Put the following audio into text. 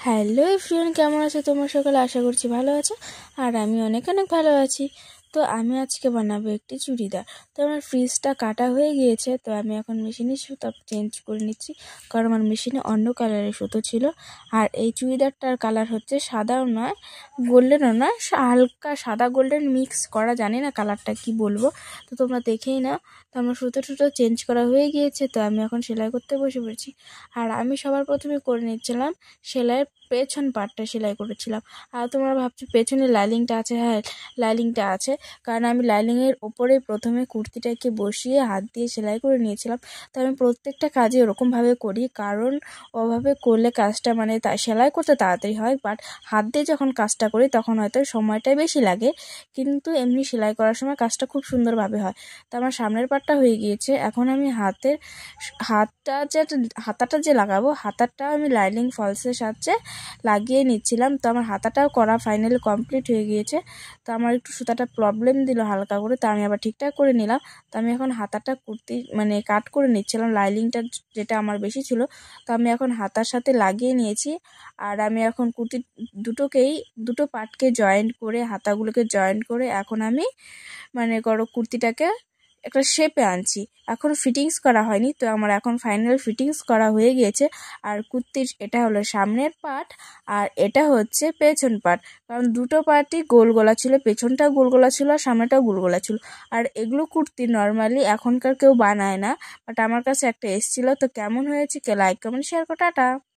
Hello everyone, কেমন আছো তোমরা সকলে? আশা করছি ভালো আছো, আর আমি অনেক অনেক ভালো আছি। তো আমি আজকে বানাবো একটি চুড়িদার। তো আমার ফ্রিজটা কাটা হয়ে গিয়েছে, তো আমি এখন মেশিনে সুতো চেঞ্জ করে নিচ্ছি, কারণ আমার মেশিনে অন্য কালারের সুতো ছিল। আর এই চুড়িদারটার কালার হচ্ছে সাদাও নয়, গোল্ডেনও নয়, হালকা সাদা গোল্ডেন মিক্স করা, জানি না কালারটা কি বলবো। তো তোমরা দেখেই নাও। তো আমার সুতো চেঞ্জ করা হয়ে গিয়েছে, তো আমি এখন সেলাই করতে বসে পড়েছি। আর আমি সবার প্রথমে করে নিচ্ছিলাম সেলাইয়ের পেছন পার্টটা সেলাই করেছিলাম। আর তোমরা ভাবছো পেছনে লাইলিংটা আছে? হ্যাঁ, লাইলিংটা আছে, কারণ আমি লাইলিংয়ের ওপরে প্রথমে কুর্তিটাকে বসিয়ে হাত দিয়ে সেলাই করে নিয়েছিলাম। তো আমি প্রত্যেকটা কাজে ওরকমভাবে করি, কারণ ওভাবে করলে কাজটা মানে সেলাই করতে তাড়াতাড়ি হয়, বাট হাত দিয়ে যখন কাজটা করি তখন হয়তো সময়টা বেশি লাগে, কিন্তু এমনি সেলাই করার সময় কাজটা খুব সুন্দরভাবে হয়। তো আমার সামনের পার্টটা হয়ে গিয়েছে, এখন আমি হাতাটা যে লাগাবো, হাতাটা আমি লাইনিং ফলসের সাহায্যে লাগিয়ে নিচ্ছিলাম। তো আমার হাতাটাও করা ফাইনালি কমপ্লিট হয়ে গিয়েছে। তো আমার একটু সুতাটা প্রবলেম দিল হালকা করে, তো আমি আবার ঠিকঠাক করে নিলাম। তো আমি এখন হাতাটা কাট করে নিচ্ছিলাম, লাইনিংটা যেটা আমার বেশি ছিল, তো আমি এখন হাতার সাথে লাগিয়ে নিয়েছি। আর আমি এখন দুটো পার্টকে জয়েন্ট করে, হাতাগুলোকে জয়েন্ট করে এখন আমি কুর্তিটাকে একটা শেপে আনছি। এখন ফিটিংস করা হয়নি, তো আমার এখন ফাইনাল ফিটিংস করা হয়ে গিয়েছে। আর কুর্তির এটা হলো সামনের পার্ট, আর এটা হচ্ছে পেছন পার্ট। কারণ দুটো পার্টই গোল গলা ছিল, পেছনটাও গোল গলা ছিল আর সামনেটাও গোল গলা ছিল। আর এগুলো কুর্তি নর্মালি এখনকার কেউ বানায় না, বাট আমার কাছে একটা এসেছিলো। তো কেমন হয়েছে, কে লাইক কমেন্ট শেয়ার করো, টাটা।